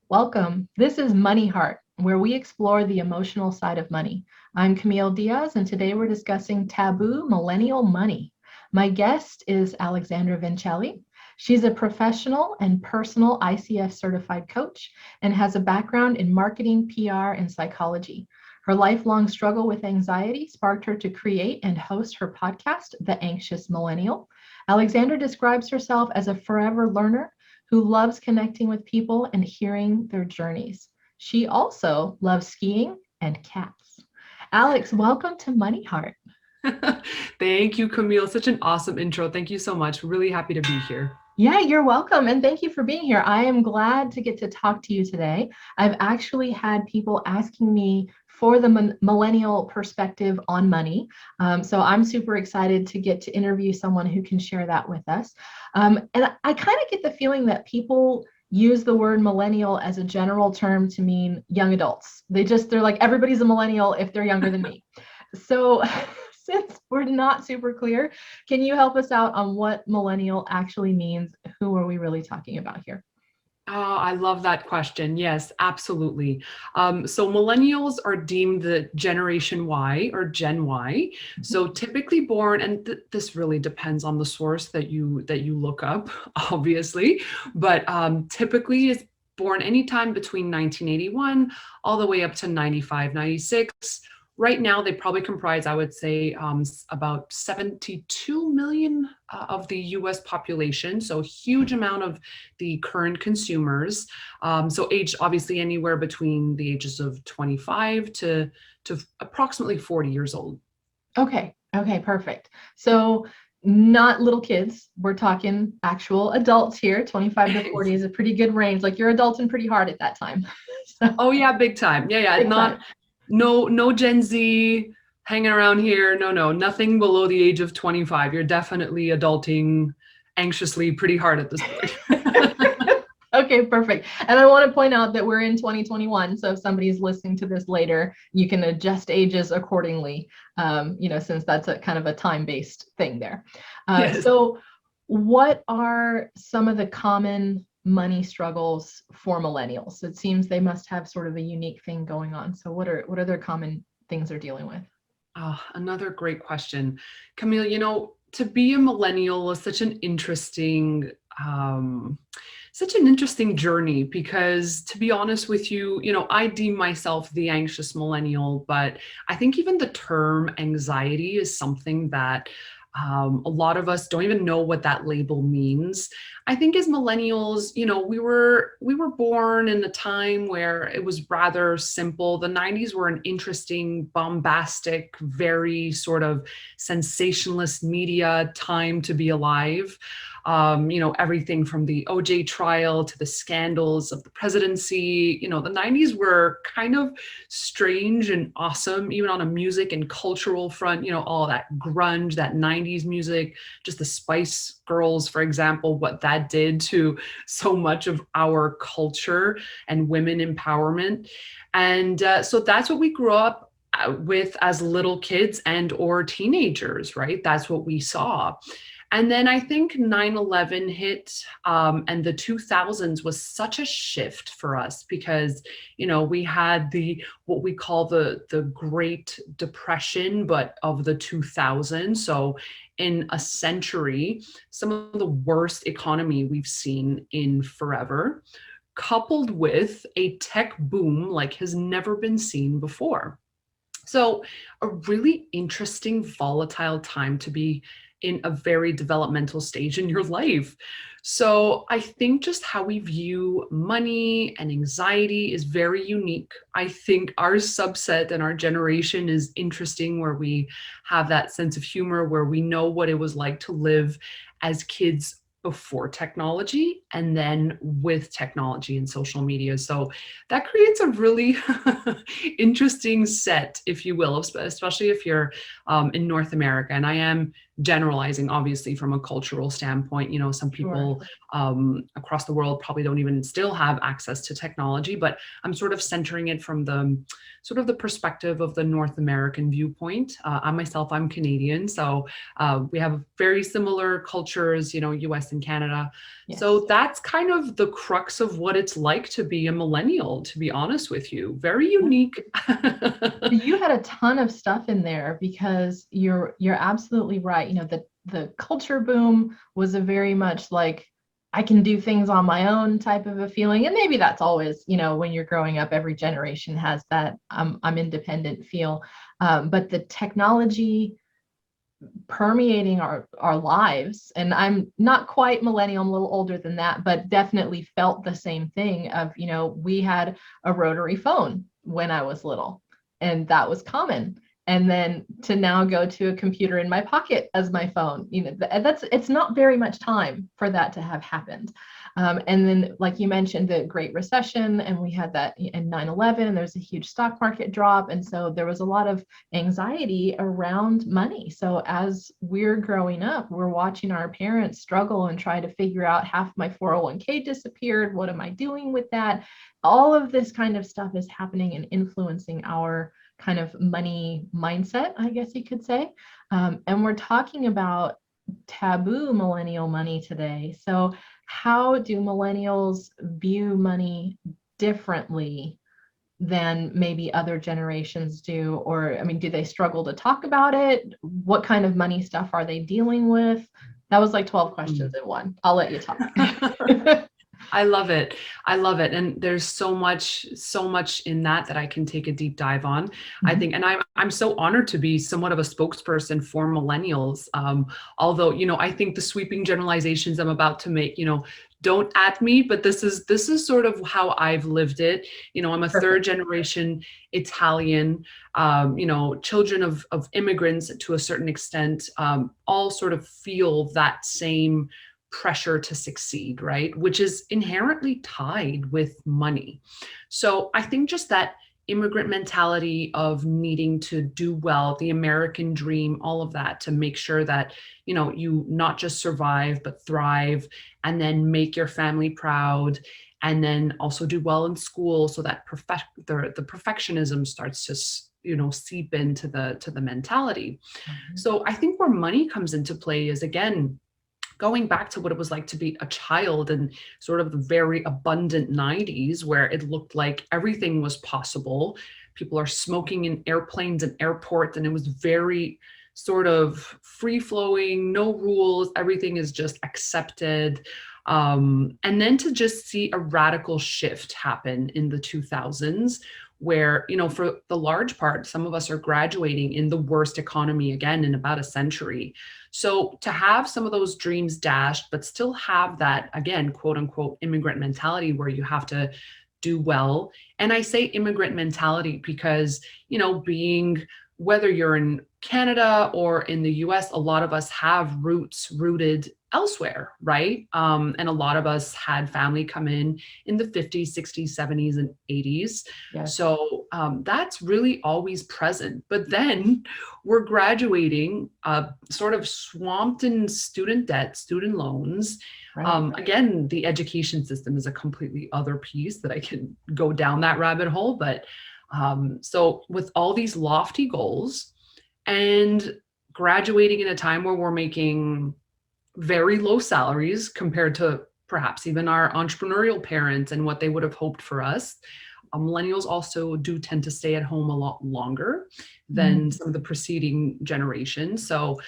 Welcome. This is MoneyHeart, where we explore the emotional side of money. I'm Camille Diaz, and today we're discussing taboo millennial money. My guest is Alexandra Vincelli. She's a professional and personal ICF certified coach and has a background in marketing, PR, and psychology. Her lifelong struggle with anxiety sparked her to create and host her podcast, The Anxious Millennial. Alexandra describes herself as a forever learner who loves connecting with people and hearing their journeys. She also loves skiing and cats. Alex, welcome to MoneyHeart. Thank you, Camille. Such an awesome intro. Thank you so much. Really happy to be here. Yeah, you're welcome. And thank you for being here. I am glad to get to talk to you today. I've actually had people asking me for the millennial perspective on money. So I'm super excited to get to interview someone who can share that with us. And I kind of get the feeling that people use the word millennial as a general term to mean young adults. They're like, everybody's a millennial if they're younger than me. So since we're not super clear, can you help us out on what millennial actually means? Who are we really talking about here? Oh, I love that question. Yes, absolutely. So millennials are deemed the Generation Y or Gen Y. So typically born, and this really depends on the source that you look up, obviously, but typically is born anytime between 1981 all the way up to 95, 96. Right now, they probably comprise, I would say, about 72 million of the US population. So a huge amount of the current consumers. So aged obviously anywhere between the ages of 25 to approximately 40 years old. Okay, perfect. So not little kids, we're talking actual adults here. 25 to 40 is a pretty good range. Like you're adulting pretty hard at that time. So, oh yeah, big time. Yeah. Big time. No Gen Z hanging around here. No, nothing below the age of 25. You're definitely adulting anxiously pretty hard at this point. Okay, perfect. And I want to point out that we're in 2021. So if somebody's listening to this later, you can adjust ages accordingly, since that's a kind of a time-based thing there. Yes. So what are some of the common money struggles for millennials? It seems they must have sort of a unique thing going on. So what are their common things they're dealing with? Oh, another great question. Camille, to be a millennial is such an interesting journey because, to be honest with you, I deem myself the anxious millennial, but I think even the term anxiety is something that a lot of us don't even know what that label means. I think as millennials, we were born in a time where it was rather simple. The 90s were an interesting, bombastic, very sort of sensationalist media time to be alive. Everything from the OJ trial to the scandals of the presidency. The 90s were kind of strange and awesome, even on a music and cultural front, all that grunge, that 90s music, just the Spice Girls, for example, what that did to so much of our culture and women empowerment. And so that's what we grew up with as little kids and or teenagers, right? That's what we saw. And then I think 9/11 hit and the 2000s was such a shift for us because, we had what we call the Great Depression, but of the 2000s. So in a century, some of the worst economy we've seen in forever, coupled with a tech boom like has never been seen before. So a really interesting, volatile time to be in a very developmental stage in your life. So I think just how we view money and anxiety is very unique. I think our subset and our generation is interesting where we have that sense of humor, where we know what it was like to live as kids before technology and then with technology and social media. So that creates a really interesting set, if you will, especially if you're in North America. And I am generalizing, obviously, from a cultural standpoint. Some Sure. people across the world probably don't even still have access to technology, but I'm sort of centering it from the sort of the perspective of the North American viewpoint. I'm Canadian, so we have very similar cultures, US and Canada. Yes. So that's kind of the crux of what it's like to be a millennial, to be honest with you. Very unique. You had a ton of stuff in there because you're absolutely right. The culture boom was a very much like I can do things on my own type of a feeling. And maybe that's always, when you're growing up, every generation has that I'm independent feel. But the technology permeating our lives, and I'm not quite millennial, I'm a little older than that, but definitely felt the same thing of, we had a rotary phone when I was little, and that was common. And then to now go to a computer in my pocket as my phone, it's not very much time for that to have happened. And then, like you mentioned, the Great Recession, and we had that in 9/11, and there's a huge stock market drop. And so there was a lot of anxiety around money. So as we're growing up, we're watching our parents struggle and try to figure out half my 401k disappeared. What am I doing with that? All of this kind of stuff is happening and influencing our kind of money mindset, I guess you could say. And we're talking about taboo millennial money today. So how do millennials view money differently than maybe other generations do? Or, I mean, do they struggle to talk about it? What kind of money stuff are they dealing with? That was like 12 questions in one. I'll let you talk. I love it. I love it. And there's so much in that I can take a deep dive on. I think, and I'm so honored to be somewhat of a spokesperson for millennials. Although, I think the sweeping generalizations I'm about to make, don't at me, but this is sort of how I've lived it. I'm a third generation Italian, children of immigrants to a certain extent, all sort of feel that same pressure to succeed, right? Which is inherently tied with money. So I think just that immigrant mentality of needing to do well, the American dream, all of that to make sure that, you not just survive, but thrive, and then make your family proud, and then also do well in school so that the perfectionism starts to seep into the mentality. So I think where money comes into play is, again, going back to what it was like to be a child in sort of the very abundant 90s, where it looked like everything was possible. People are smoking in airplanes and airports, and it was very sort of free flowing, no rules, everything is just accepted. And then to just see a radical shift happen in the 2000s, where, for the large part, some of us are graduating in the worst economy again in about a century. So to have some of those dreams dashed, but still have that, again, quote unquote, immigrant mentality where you have to do well. And I say immigrant mentality because, whether you're in Canada or in the US, a lot of us have roots rooted elsewhere, right? And a lot of us had family come in the 50s, 60s, 70s, and 80s. Yes. So that's really always present. But then we're graduating, sort of swamped in student debt, student loans. Right. Again, the education system is a completely other piece that I can go down that rabbit hole. But so with all these lofty goals and graduating in a time where we're making very low salaries compared to perhaps even our entrepreneurial parents and what they would have hoped for us. Millennials also do tend to stay at home a lot longer than some of the preceding generations. So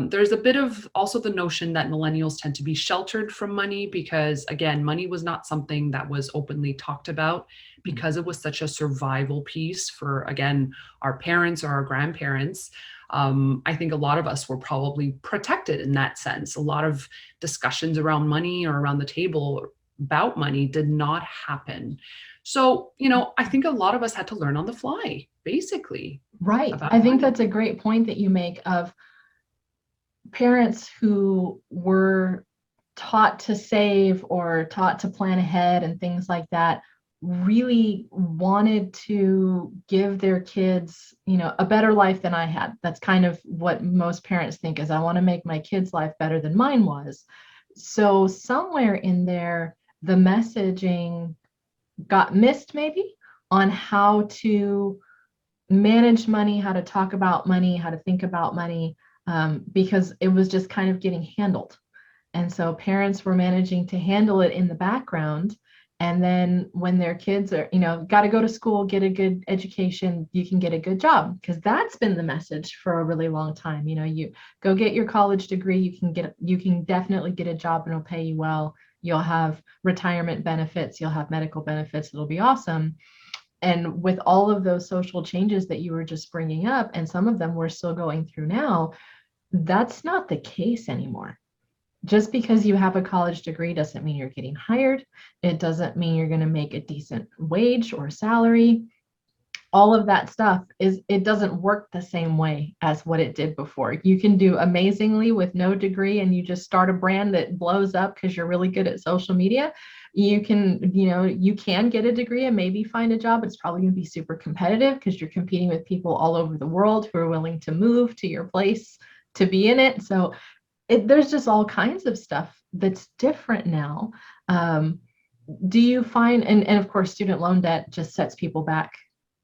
there's a bit of also the notion that millennials tend to be sheltered from money because, again, money was not something that was openly talked about because it was such a survival piece for, again, our parents or our grandparents. I think a lot of us were probably protected in that sense. A lot of discussions around money or around the table about money did not happen. So, I think a lot of us had to learn on the fly, basically. Right. I think that's a great point that you make of parents who were taught to save or taught to plan ahead and things like that really wanted to give their kids, a better life than I had. That's kind of what most parents think, is I want to make my kids' life better than mine was. So somewhere in there, the messaging got missed maybe on how to manage money, how to talk about money, how to think about money, because it was just kind of getting handled. And so parents were managing to handle it in the background. And then when their kids are, got to go to school, get a good education, you can get a good job. Because that's been the message for a really long time. You go get your college degree, you can definitely get a job and it'll pay you well. You'll have retirement benefits, you'll have medical benefits, it'll be awesome. And with all of those social changes that you were just bringing up, and some of them we're still going through now, that's not the case anymore. Just because you have a college degree doesn't mean you're getting hired. It doesn't mean you're going to make a decent wage or salary. All of that stuff it doesn't work the same way as what it did before. You can do amazingly with no degree and you just start a brand that blows up because you're really good at social media. You can get a degree and maybe find a job. It's probably going to be super competitive because you're competing with people all over the world who are willing to move to your place to be in it. So there's just all kinds of stuff that's different now. Do you find, and of course, student loan debt just sets people back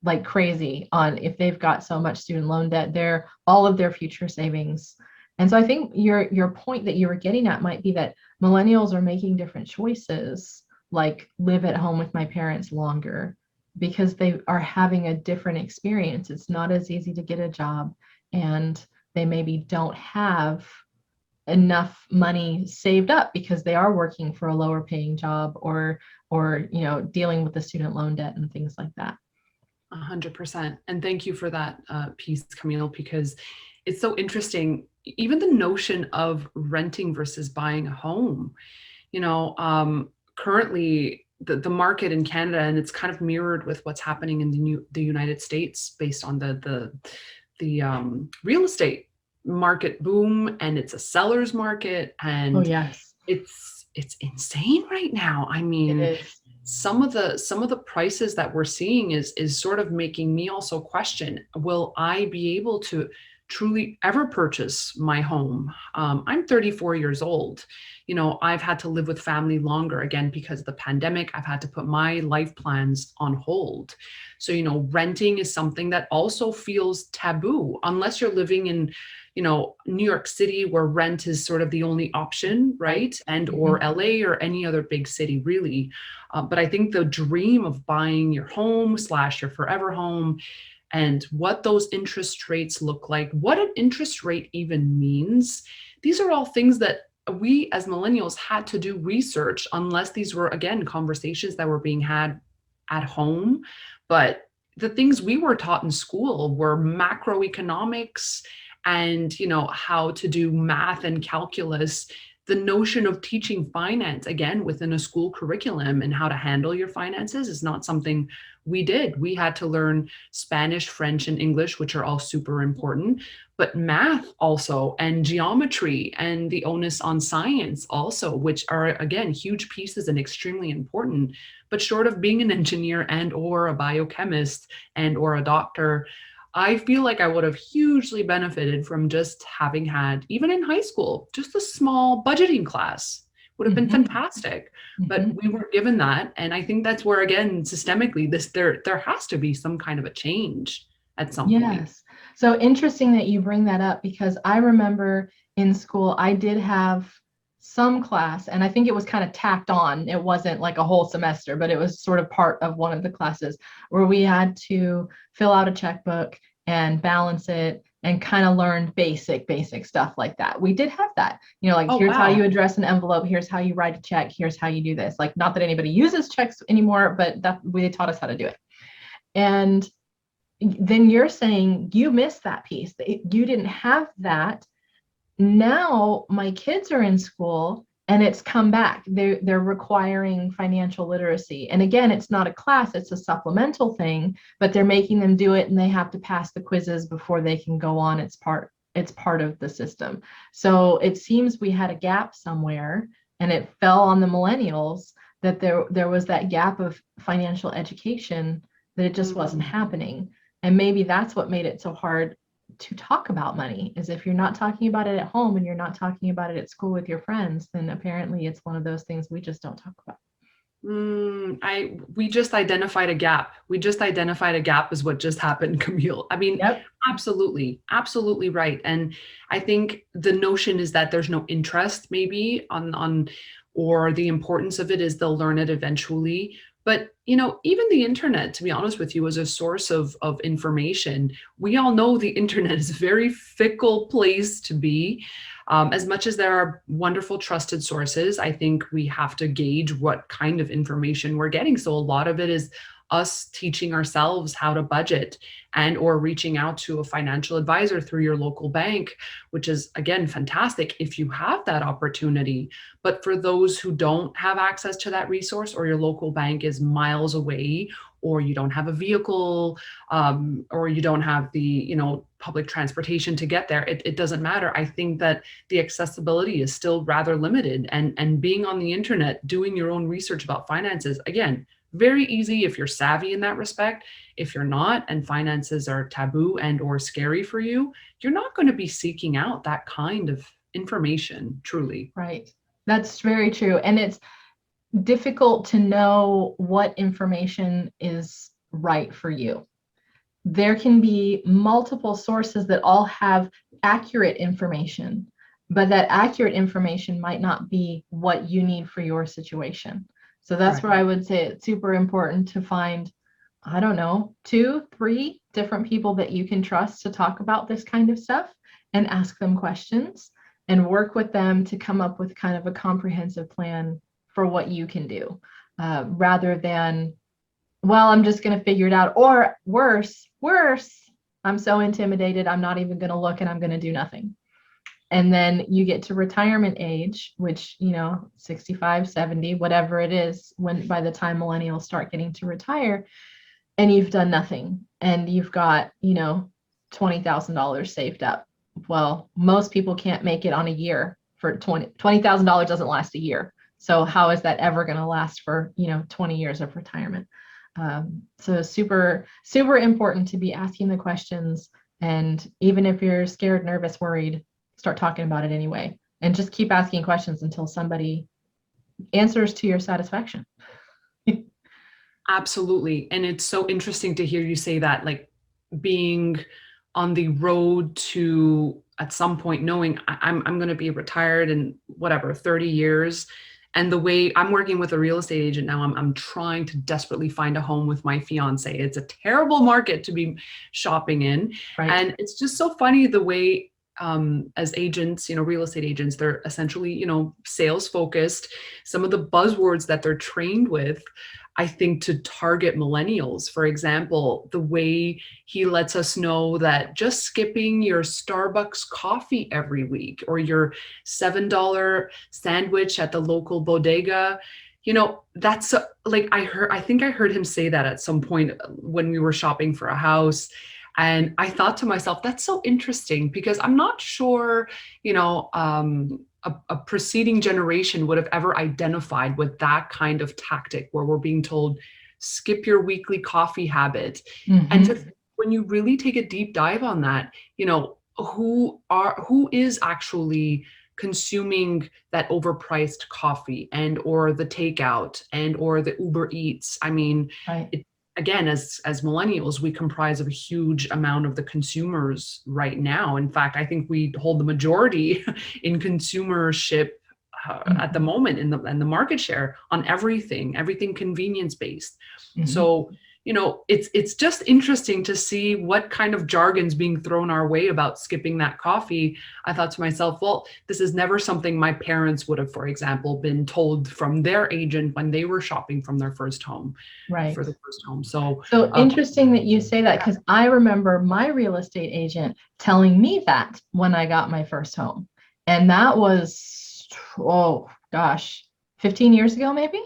like crazy on if they've got so much student loan debt, all of their future savings. And so I think your point that you were getting at might be that millennials are making different choices, like live at home with my parents longer, because they are having a different experience. It's not as easy to get a job, and they maybe don't have enough money saved up because they are working for a lower paying job or dealing with the student loan debt and things like that. 100%. And thank you for that piece, Camille, because it's so interesting. Even the notion of renting versus buying a home, currently the market in Canada, and it's kind of mirrored with what's happening in the United States based on the real estate market boom, and it's a seller's market, and oh yes, it's insane right now. I mean, some of the prices that we're seeing is sort of making me also question, will I be able to truly ever purchase my home? I'm 34 years old. I've had to live with family longer, again, because of the pandemic. I've had to put my life plans on hold. So, renting is something that also feels taboo, unless you're living in, New York City, where rent is sort of the only option, right? And or LA or any other big city, really. But I think the dream of buying your home / your forever home, and what those interest rates look like, what an interest rate even means, these are all things that we as millennials had to do research, unless these were, again, conversations that were being had at home. But the things we were taught in school were macroeconomics and, how to do math and calculus. The notion of teaching finance, again, within a school curriculum and how to handle your finances is not something we did. We had to learn Spanish, French, and English, which are all super important, but math also, and geometry, and the onus on science also, which are, again, huge pieces and extremely important. But short of being an engineer and or a biochemist and or a doctor, I feel like I would have hugely benefited from just having had, even in high school, just a small budgeting class would have been fantastic. But we weren't given that. And I think that's where, again, systemically, there has to be some kind of a change at some point. Yes. So interesting that you bring that up, because I remember in school, I did have some class, and I think it was kind of tacked on. It wasn't like a whole semester, but it was sort of part of one of the classes where we had to fill out a checkbook and balance it and kind of learn basic stuff like that. We did have that, here's how you address an envelope. Here's how you write a check. Here's how you do this. Like, not that anybody uses checks anymore, but they taught us how to do it. And then you're saying you missed that piece. You didn't have that. Now my kids are in school and it's come back. They're requiring financial literacy. And again, it's not a class, it's a supplemental thing, but they're making them do it and they have to pass the quizzes before they can go on. It's part of the system. So it seems we had a gap somewhere and it fell on the millennials that there was that gap of financial education, that it just wasn't happening. And maybe that's what made it so hard to talk about money, is if you're not talking about it at home and you're not talking about it at school with your friends, then apparently it's one of those things we just don't talk about. We just identified a gap. We just identified a gap is what just happened, Camille. I mean, Yep. absolutely, absolutely right. And I think the notion is that there's no interest maybe or the importance of it is they'll learn it eventually. But, even the internet, to be honest with you, is a source of information. We all know the internet is a very fickle place to be. As much as there are wonderful trusted sources, I think we have to gauge what kind of information we're getting. So a lot of it is us teaching ourselves how to budget and or reaching out to a financial advisor through your local bank, which is, again, fantastic if you have that opportunity. But for those who don't have access to that resource, or your local bank is miles away, or you don't have a vehicle, or you don't have the public transportation to get there, it doesn't matter. I think that the accessibility is still rather limited, and being on the internet, doing your own research about finances, again, very easy if you're savvy in that respect. If you're not, and finances are taboo and or scary for you, you're not going to be seeking out that kind of information, truly. Right. That's very true. And it's difficult to know what information is right for you. There can be multiple sources that all have accurate information, but that accurate information might not be what you need for your situation. So that's where I would say it's super important to find, I don't know, 2, 3 different people that you can trust to talk about this kind of stuff, and ask them questions and work with them to come up with kind of a comprehensive plan for what you can do, rather than, well, I'm just going to figure it out. Or worse, I'm so intimidated, I'm not even going to look and I'm going to do nothing. And then you get to retirement age, which, 65, 70, whatever it is, by the time millennials start getting to retire, and you've done nothing, and you've got, $20,000 saved up. Well, most people can't make it on a year for $20,000 doesn't last a year. So how is that ever going to last for, 20 years of retirement? So super, super important to be asking the questions. And even if you're scared, nervous, worried, start talking about it anyway, and just keep asking questions until somebody answers to your satisfaction. Absolutely. And it's so interesting to hear you say that, like being on the road to, at some point, knowing I'm going to be retired in 30 years. And the way I'm working with a real estate agent now, I'm trying to desperately find a home with my fiance. It's a terrible market to be shopping in. Right. And it's just so funny the way, as agents, real estate agents, they're essentially, sales focused. Some of the buzzwords that they're trained with, I think, to target millennials. For example, the way he lets us know that just skipping your Starbucks coffee every week, or your $7 sandwich at the local bodega, that's I think I heard him say that at some point when we were shopping for a house. And I thought to myself, that's so interesting, because I'm not sure, a preceding generation would have ever identified with that kind of tactic, where we're being told, skip your weekly coffee habit. Mm-hmm. And when you really take a deep dive on that, who is actually consuming that overpriced coffee and or the takeout and or the Uber Eats? I mean, right. Again, as millennials, we comprise of a huge amount of the consumers right now. In fact, I think we hold the majority in consumership at the moment in the market share on everything convenience based. Mm-hmm. So, it's just interesting to see what kind of jargon's being thrown our way about skipping that coffee. I thought to myself, well, this is never something my parents would have, for example, been told from their agent when they were shopping from their first home, right? For the first home. So interesting that you say that, because I remember my real estate agent telling me that when I got my first home. And that was, 15 years ago, maybe.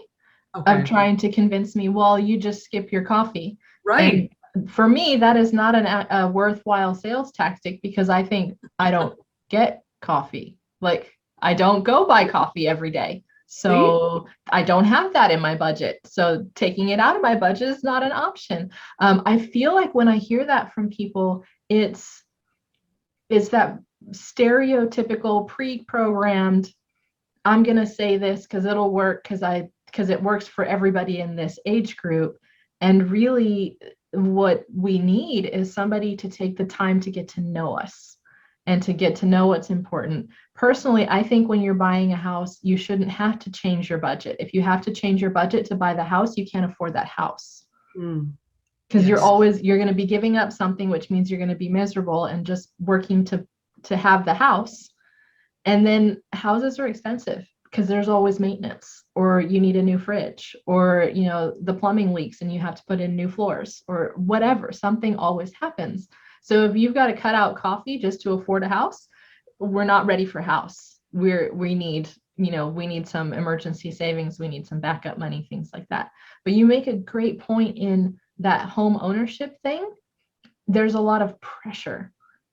Okay. Of trying to convince me, well, you just skip your coffee. Right. And for me, that is not a worthwhile sales tactic, because I think I don't get coffee. Like, I don't go buy coffee every day. See? So I don't have that in my budget. So taking it out of my budget is not an option. I feel like when I hear that from people, it's that stereotypical pre-programmed, I'm going to say this because it'll work because it works for everybody in this age group. And really what we need is somebody to take the time to get to know us and to get to know what's important. Personally, I think when you're buying a house, you shouldn't have to change your budget. If you have to change your budget to buy the house, you can't afford that house. Mm, Because yes. you're going to be giving up something, which means you're going to be miserable and just working to have the house. And then houses are expensive because there's always maintenance, or you need a new fridge, or the plumbing leaks and you have to put in new floors, or whatever. Something always happens. So if you've got to cut out coffee just to afford a house, we're not ready for house. We need some emergency savings, we need some backup money, things like that. But you make a great point in that home ownership thing. There's a lot of pressure.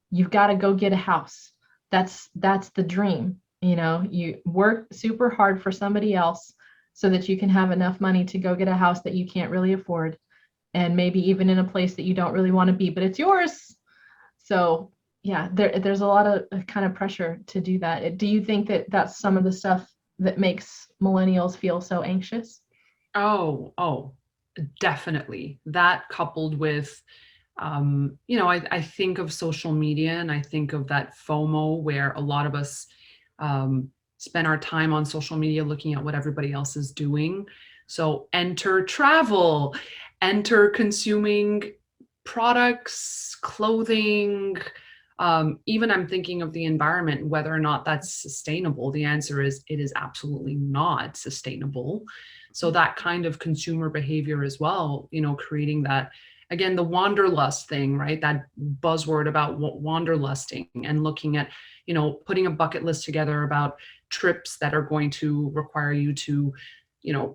You've got to go get a house. That's the dream. You work super hard for somebody else so that you can have enough money to go get a house that you can't really afford, and maybe even in a place that you don't really want to be, but it's yours. So yeah, there's a lot of kind of pressure to do that. Do you think that that's some of the stuff that makes millennials feel so anxious? Oh, definitely. That coupled with, I think of social media and I think of that FOMO where a lot of us spend our time on social media looking at what everybody else is doing. So enter travel, enter consuming products, clothing. Even I'm thinking of the environment, whether or not that's sustainable. The answer is it is absolutely not sustainable. So that kind of consumer behavior as well, creating that, again, the wanderlust thing, right? That buzzword about wanderlusting and looking at, putting a bucket list together about trips that are going to require you to,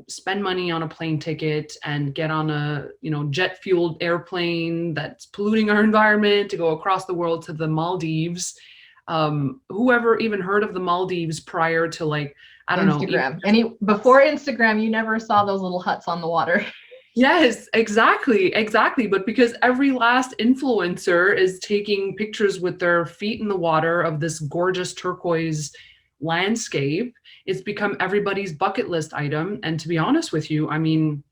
spend money on a plane ticket and get on a, jet fueled airplane that's polluting our environment to go across the world to the Maldives. Whoever even heard of the Maldives prior to, like, I don't know. Instagram. Before Instagram, you never saw those little huts on the water. Yes, exactly. But because every last influencer is taking pictures with their feet in the water of this gorgeous turquoise landscape, it's become everybody's bucket list item. And to be honest with you, I mean,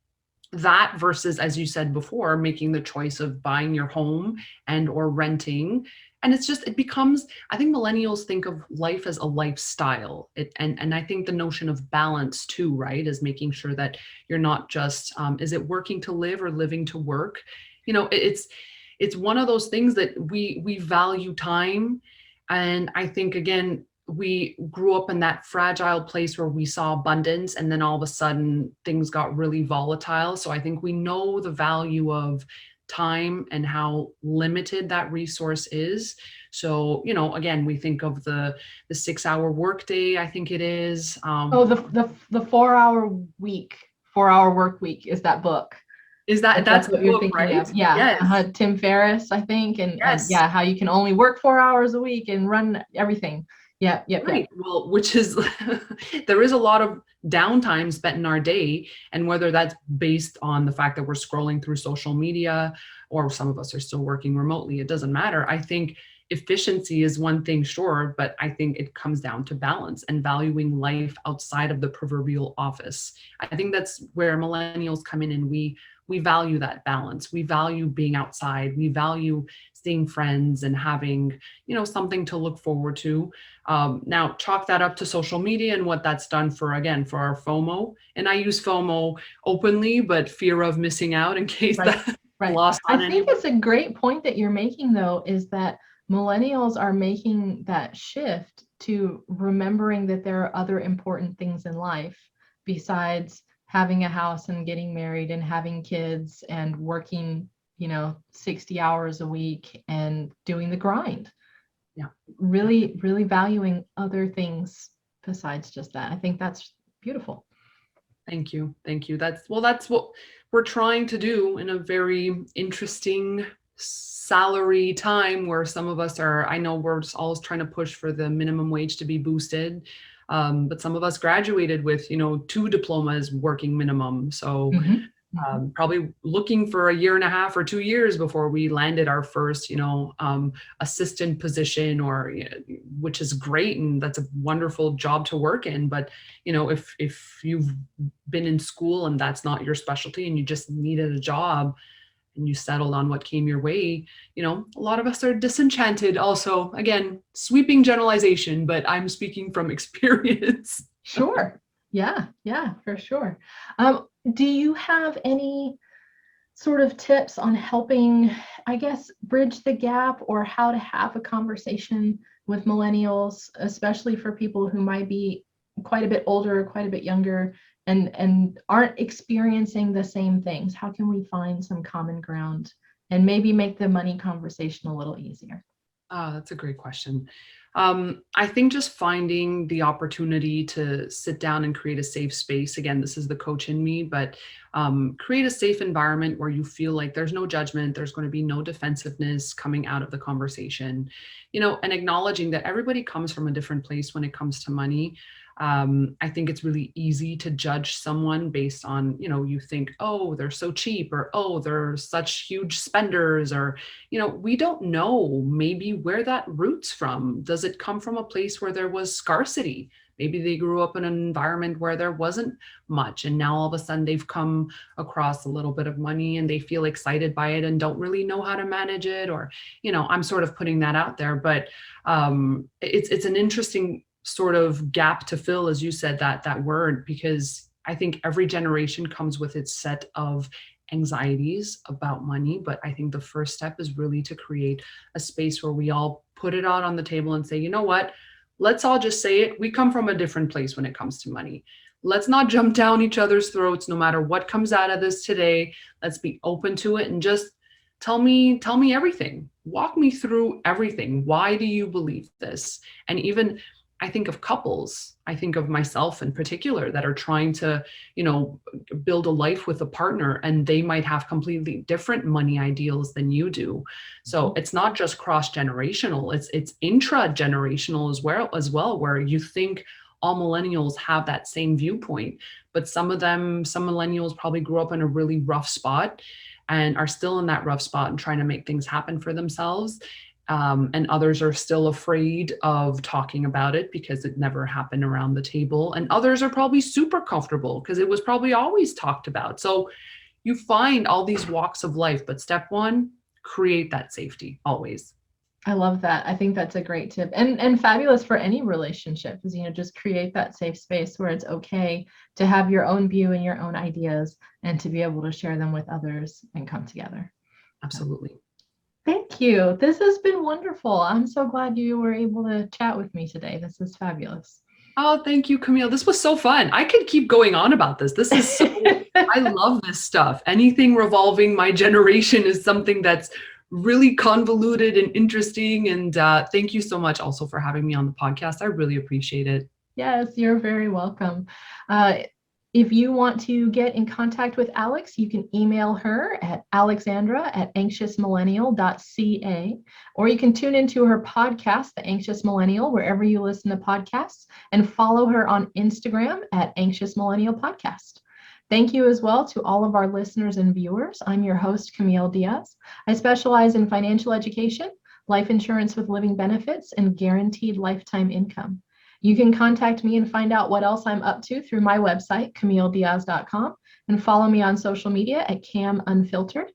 that versus, as you said before, making the choice of buying your home and or renting. And it becomes, I think millennials think of life as a lifestyle. And I think the notion of balance too, right, is making sure that you're not just, is it working to live or living to work? It's one of those things that we value time. And I think, again, we grew up in that fragile place where we saw abundance and then all of a sudden things got really volatile. So I think we know the value of time and how limited that resource is. So, again, we think of the 6-hour workday, I think it is. Oh, the 4-hour week, 4-hour work week is that book. That's What the you're book, thinking right? of. Yeah. Yes. Tim Ferriss, I think. And Yes. yeah, how you can only work 4 hours a week and run everything. Yeah. Right. Well, which is, there is a lot of downtime spent in our day. And whether that's based on the fact that we're scrolling through social media or some of us are still working remotely, it doesn't matter. I think efficiency is one thing, sure, but I think it comes down to balance and valuing life outside of the proverbial office. I think that's where millennials come in, and we value that balance. We value being outside. We value seeing friends and having, something to look forward to. Now, chalk that up to social media and what that's done for our FOMO. And I use FOMO openly, but fear of missing out in case that's Right. lost I on think anyone. it's a great point that you're making, though, is that millennials are making that shift to remembering that there are other important things in life besides having a house and getting married and having kids and working, 60 hours a week and doing the grind. Yeah. Really, really valuing other things besides just that. I think that's beautiful. Thank you. That's what we're trying to do in a very interesting salary time where some of us are, I know we're just always trying to push for the minimum wage to be boosted. But some of us graduated with, 2 diplomas working minimum. So Mhm. Mhm. probably looking for a year and a half or 2 years before we landed our first, assistant position, which is great. And that's a wonderful job to work in. But, if you've been in school and that's not your specialty and you just needed a job and you settled on what came your way, a lot of us are disenchanted. Also, again, sweeping generalization, but I'm speaking from experience. Sure. Yeah, yeah, for sure. Do you have any sort of tips on helping, I guess, bridge the gap or how to have a conversation with millennials, especially for people who might be quite a bit older, quite a bit younger, and aren't experiencing the same things? How can we find some common ground and maybe make the money conversation a little easier? Oh, that's a great question. I think just finding the opportunity to sit down and create a safe space. Again, this is the coach in me, but create a safe environment where you feel like there's no judgment, there's going to be no defensiveness coming out of the conversation, and acknowledging that everybody comes from a different place when it comes to money. I think it's really easy to judge someone based on, you think, oh, they're so cheap, or oh, they're such huge spenders, or we don't know maybe where that roots from. Does it come from a place where there was scarcity? Maybe they grew up in an environment where there wasn't much, and now all of a sudden they've come across a little bit of money and they feel excited by it and don't really know how to manage it. Or, I'm sort of putting that out there, but it's an interesting sort of gap to fill, as you said, that word, because I think every generation comes with its set of anxieties about money. But I think the first step is really to create a space where we all put it out on the table and say, you know what, let's all just say it. We come from a different place when it comes to money. Let's not jump down each other's throats, no matter what comes out of this today. Let's be open to it and just tell me everything. Walk me through everything. Why do you believe this? And even I think of couples, I think of myself in particular, that are trying to, build a life with a partner, and they might have completely different money ideals than you do. So it's not just cross-generational, it's intra-generational as well, where you think all millennials have that same viewpoint, but some millennials probably grew up in a really rough spot and are still in that rough spot and trying to make things happen for themselves. And others are still afraid of talking about it because it never happened around the table. And others are probably super comfortable because it was probably always talked about. So you find all these walks of life, but step one, create that safety always. I love that. I think that's a great tip and fabulous for any relationship is, just create that safe space where it's okay to have your own view and your own ideas and to be able to share them with others and come together. Absolutely. Thank you. This has been wonderful. I'm so glad you were able to chat with me today. This is fabulous. Oh, thank you, Camille. This was so fun. I could keep going on about this. This is so, I love this stuff. Anything revolving my generation is something that's really convoluted and interesting. And thank you so much also for having me on the podcast. I really appreciate it. Yes, you're very welcome. If you want to get in contact with Alex, you can email her at alexandra@anxiousmillennial.ca, or you can tune into her podcast, The Anxious Millennial, wherever you listen to podcasts, and follow her on Instagram at Anxious Millennial Podcast. Thank you as well to all of our listeners and viewers. I'm your host, Camille Diaz. I specialize in financial education, life insurance with living benefits, and guaranteed lifetime income. You can contact me and find out what else I'm up to through my website, CamilleDiaz.com, and follow me on social media at Cam Unfiltered.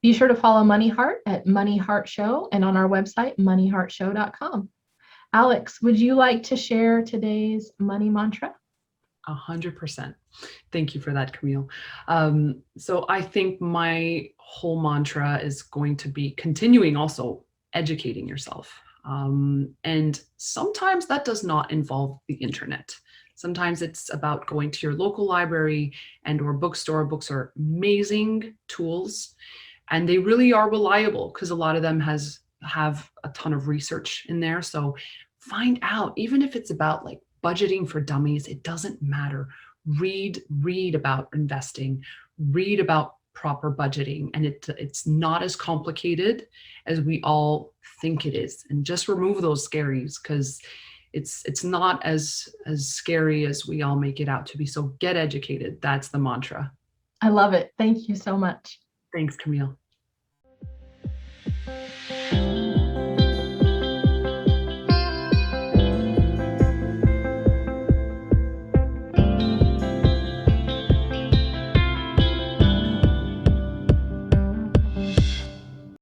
Be sure to follow MoneyHeart at MoneyHeart Show and on our website, MoneyHeartShow.com. Alex, would you like to share today's money mantra? 100%. Thank you for that, Camille. So I think my whole mantra is going to be continuing also educating yourself. And sometimes that does not involve the internet. Sometimes it's about going to your local library and or bookstore. Books are amazing tools, and they really are reliable because a lot of them have a ton of research in there. So find out, even if it's about like budgeting for dummies, it doesn't matter. Read about investing, read about proper budgeting, and it's not as complicated as we all think it is. And just remove those scaries, because it's not as scary as we all make it out to be. So get educated. That's the mantra. I love it. Thank you so much. Thanks, Camille.